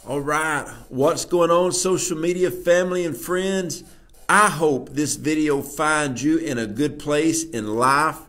All right, what's going on, social media family and friends? I hope this video finds you in a good place in life,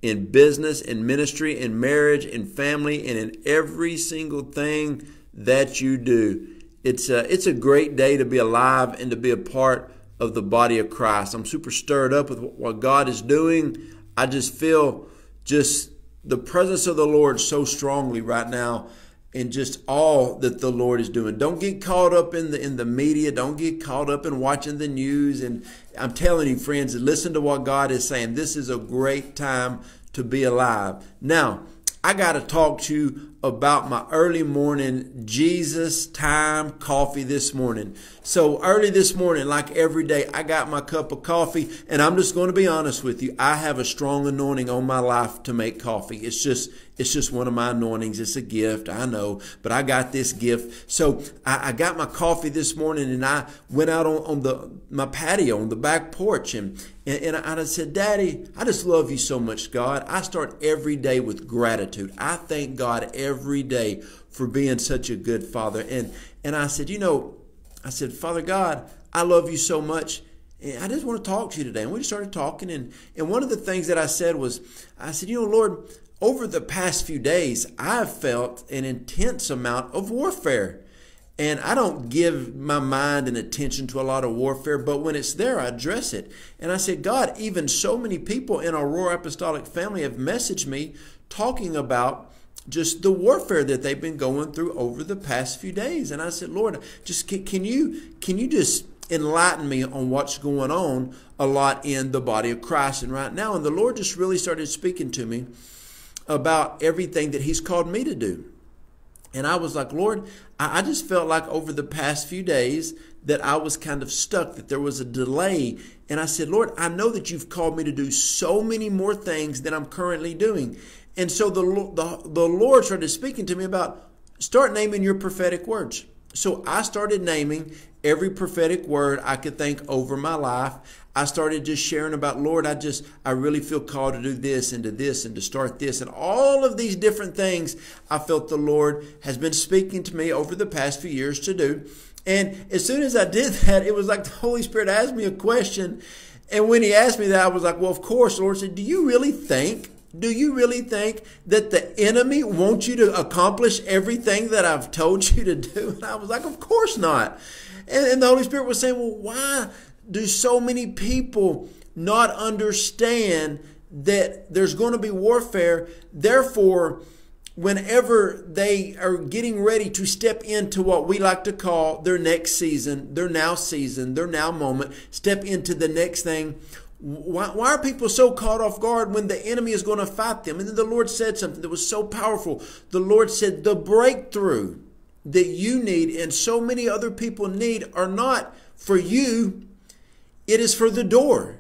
in business, in ministry, in marriage, in family, and in every single thing that you do. It's a great day to be alive and to be a part of the body of Christ. I'm super stirred up with what God is doing. I just feel the presence of the Lord so strongly right now, and just all that the Lord is doing. Don't get caught up in the media. Don't get caught up in watching the news. And I'm telling you, friends, listen to what God is saying. This is a great time to be alive. Now, I got to talk to you about my early morning Jesus time coffee this morning. So early this morning, like every day, I got my cup of coffee, and I'm just going to be honest with you. I have a strong anointing on my life to make coffee. It's just one of my anointings. It's a gift, I know, but I got this gift. So I got my coffee this morning, and I went out on my patio on the back porch, and I said, Daddy, I just love you so much, God. I start every day with gratitude. I thank God every day for being such a good Father. And I said, Father God, I love you so much. And I just want to talk to you today. And we just started talking. And one of the things that I said was, Lord, over the past few days, I've felt an intense amount of warfare. And I don't give my mind and attention to a lot of warfare, but when it's there, I address it. And I said, God, even so many people in our Roar Apostolic family have messaged me talking about just the warfare that they've been going through over the past few days. And I said, Lord, just can you just enlighten me on what's going on a lot in the body of Christ and right now? And the Lord just really started speaking to me about everything that He's called me to do. And I was like, Lord, I just felt like over the past few days that I was kind of stuck, that there was a delay. And I said, Lord, I know that You've called me to do so many more things than I'm currently doing. And so the Lord started speaking to me about start naming your prophetic words. So I started naming every prophetic word I could think over my life. I started just sharing about, Lord, I really feel called to do this and to start this. And all of these different things I felt the Lord has been speaking to me over the past few years to do. And as soon as I did that, it was like the Holy Spirit asked me a question. And when He asked me that, I was like, well, of course. The Lord said, do you really think that the enemy wants you to accomplish everything that I've told you to do? And I was like, of course not. And the Holy Spirit was saying, well, why do so many people not understand that there's going to be warfare? Therefore, whenever they are getting ready to step into what we like to call their next season, their now moment, step into the next thing, why are people so caught off guard when the enemy is going to fight them? And then the Lord said something that was so powerful. The Lord said, the breakthrough that you need and so many other people need are not for you. It is for the door.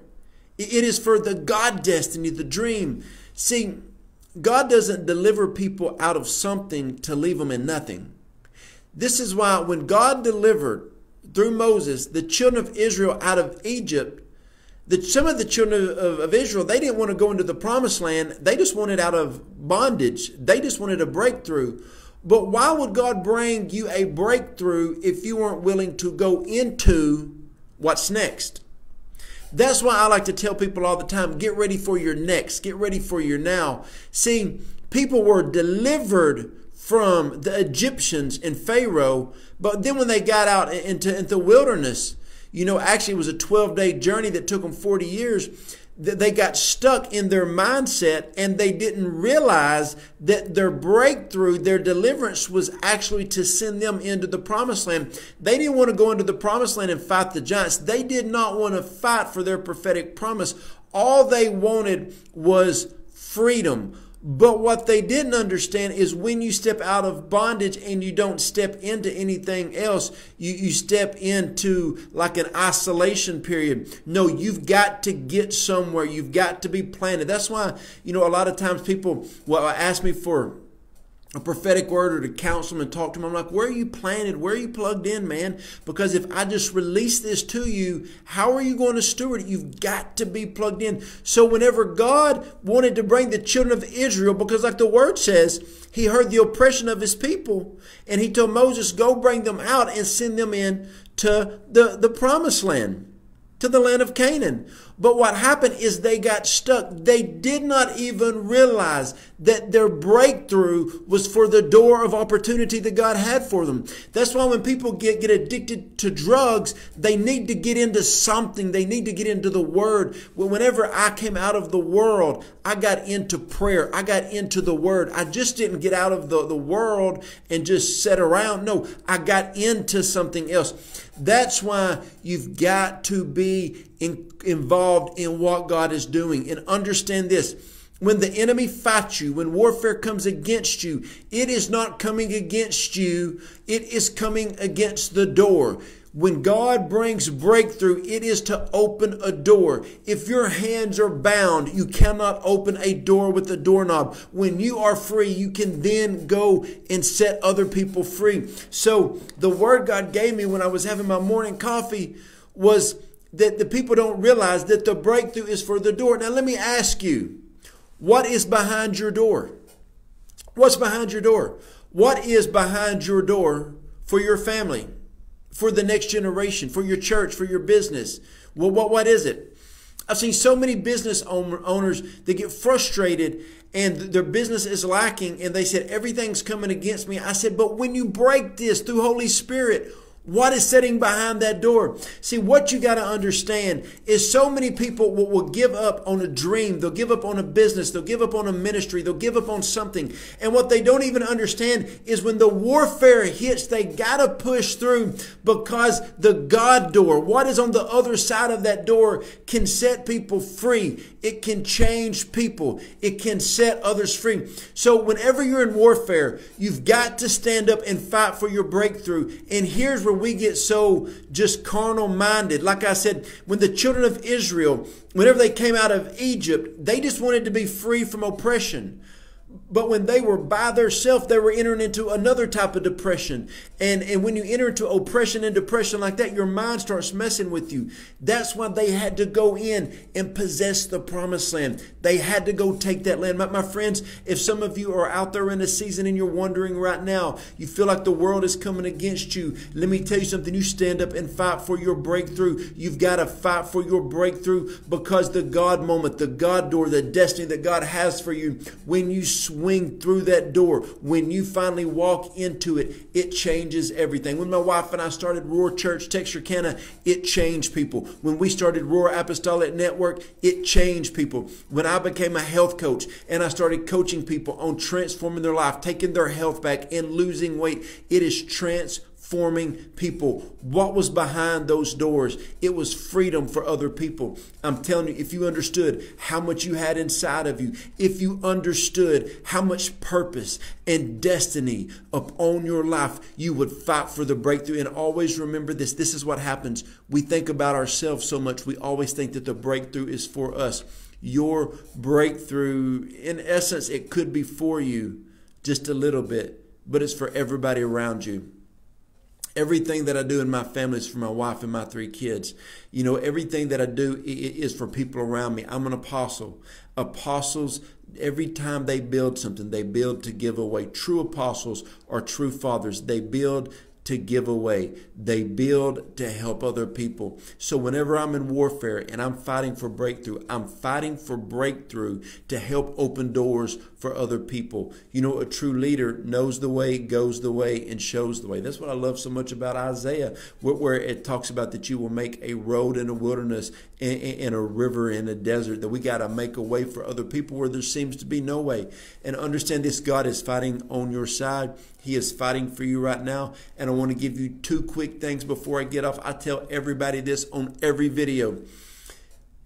It is for the God destiny, the dream. See, God doesn't deliver people out of something to leave them in nothing. This is why when God delivered through Moses the children of Israel out of Egypt, some of the children of Israel, they didn't want to go into the promised land. They just wanted out of bondage. They just wanted a breakthrough. But why would God bring you a breakthrough if you weren't willing to go into what's next? That's why I like to tell people all the time, get ready for your next. Get ready for your now. See, people were delivered from the Egyptians and Pharaoh, but then when they got out into the wilderness, actually it was a 12-day journey that took them 40 years. They got stuck in their mindset and they didn't realize that their breakthrough, their deliverance was actually to send them into the promised land. They didn't want to go into the promised land and fight the giants. They did not want to fight for their prophetic promise. All they wanted was freedom. But what they didn't understand is when you step out of bondage and you don't step into anything else, you step into like an isolation period. No, you've got to get somewhere. You've got to be planted. That's why, a lot of times people will ask me for a prophetic word or to counsel them and talk to them. I'm like, where are you planted? Where are you plugged in, man? Because if I just release this to you, how are you going to steward it? You've got to be plugged in. So whenever God wanted to bring the children of Israel, because like the word says, he heard the oppression of his people, and he told Moses, go bring them out and send them in to the promised land, to the land of Canaan. But what happened is they got stuck. They did not even realize that their breakthrough was for the door of opportunity that God had for them. That's why when people get addicted to drugs, they need to get into something. They need to get into the Word. Whenever I came out of the world, I got into prayer. I got into the Word. I just didn't get out of the world and just sit around. No, I got into something else. That's why you've got to be involved in what God is doing. And understand this. When the enemy fights you, when warfare comes against you, it is not coming against you. It is coming against the door. When God brings breakthrough, it is to open a door. If your hands are bound, you cannot open a door with a doorknob. When you are free, you can then go and set other people free. So the word God gave me when I was having my morning coffee was that the people don't realize that the breakthrough is for the door. Now let me ask you, what is behind your door? What's behind your door? What is behind your door for your family, for the next generation, for your church, for your business? Well, what is it? I've seen so many business owners that get frustrated and their business is lacking, and they said, everything's coming against me. I said, but when you break this through Holy Spirit, what is sitting behind that door? See, what you got to understand is so many people will give up on a dream. They'll give up on a business. They'll give up on a ministry. They'll give up on something. And what they don't even understand is when the warfare hits, they got to push through, because the God door, what is on the other side of that door, can set people free. It can change people. It can set others free. So whenever you're in warfare, you've got to stand up and fight for your breakthrough. And here's where we get so just carnal minded. Like I said, when the children of Israel, whenever they came out of Egypt, they just wanted to be free from oppression. But when they were by themselves, they were entering into another type of depression. And when you enter into oppression and depression like that, your mind starts messing with you. That's why they had to go in and possess the promised land. They had to go take that land. My friends, if some of you are out there in a season and you're wondering right now, you feel like the world is coming against you, let me tell you something. You stand up and fight for your breakthrough. You've got to fight for your breakthrough, because the God moment, the God door, the destiny that God has for you, when you swing through that door, when you finally walk into it, it changes everything. When my wife and I started Roar Church Texarkana, it changed people. When we started Roar Apostolic Network, it changed people. When I became a health coach and I started coaching people on transforming their life, taking their health back and losing weight, it is transforming people. What was behind those doors? It was freedom for other people. I'm telling you, if you understood how much you had inside of you, if you understood how much purpose and destiny upon your life, you would fight for the breakthrough. And always remember this. This is what happens. We think about ourselves so much. We always think that the breakthrough is for us. Your breakthrough, in essence, it could be for you just a little bit, but it's for everybody around you. Everything that I do in my family is for my wife and my 3 kids. You know, everything that I do is for people around me. I'm an apostle. Apostles, every time they build something, they build to give away. True apostles are true fathers. They build to give away. They build to help other people. So whenever I'm in warfare and I'm fighting for breakthrough, I'm fighting for breakthrough to help open doors for other people. You know, a true leader knows the way, goes the way, and shows the way. That's what I love so much about Isaiah, where it talks about that you will make a road in a wilderness and a river in a desert, that we got to make a way for other people where there seems to be no way. And understand this, God is fighting on your side. He is fighting for you right now. And I want to give you 2 quick things before I get off. I tell everybody this on every video.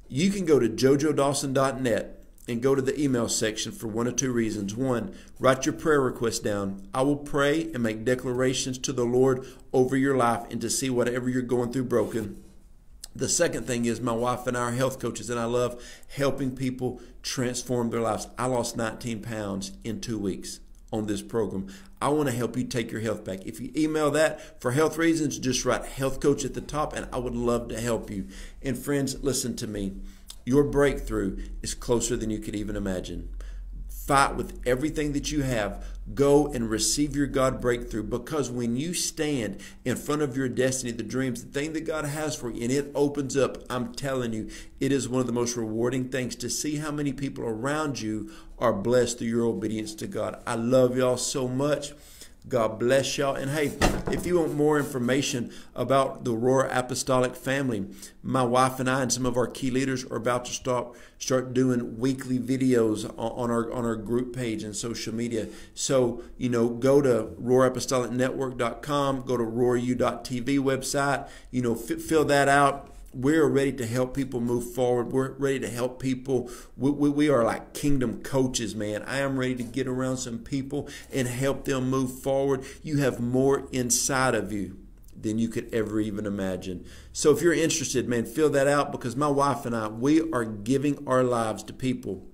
You can go to jojodawson.net and go to the email section for 1 or 2 reasons. 1, write your prayer request down. I will pray and make declarations to the Lord over your life and to see whatever you're going through broken. The second thing is my wife and I are health coaches, and I love helping people transform their lives. I lost 19 pounds in 2 weeks. on this program. I want to help you take your health back. If you email that for health reasons, just write health coach at the top, and I would love to help you. And friends, listen to me. Your breakthrough is closer than you could even imagine. Fight with everything that you have. Go and receive your God breakthrough, because when you stand in front of your destiny, the dreams, the thing that God has for you, and it opens up, I'm telling you, it is one of the most rewarding things to see how many people around you are blessed through your obedience to God. I love y'all so much. God bless y'all. And hey, if you want more information about the Roar Apostolic family, my wife and I and some of our key leaders are about to start doing weekly videos on our group page and social media. So, go to roarapostolicnetwork.com, go to roaru.tv website, fill that out. We're ready to help people move forward. We're ready to help people. We are like kingdom coaches, man. I am ready to get around some people and help them move forward. You have more inside of you than you could ever even imagine. So if you're interested, man, fill that out, because my wife and I, we are giving our lives to people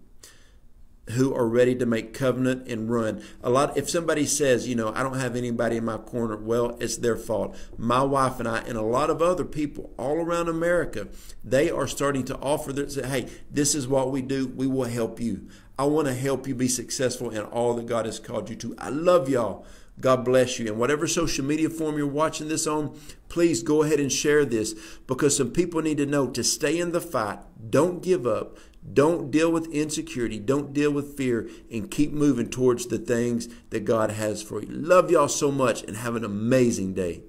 who are ready to make covenant and run. If somebody says, I don't have anybody in my corner, well, it's their fault. My wife and I and a lot of other people all around America, they are starting to offer say, hey, this is what we do. We will help you. I want to help you be successful in all that God has called you to. I love y'all. God bless you. And whatever social media form you're watching this on, please go ahead and share this, because some people need to know to stay in the fight. Don't give up. Don't deal with insecurity. Don't deal with fear, and keep moving towards the things that God has for you. Love y'all so much, and have an amazing day.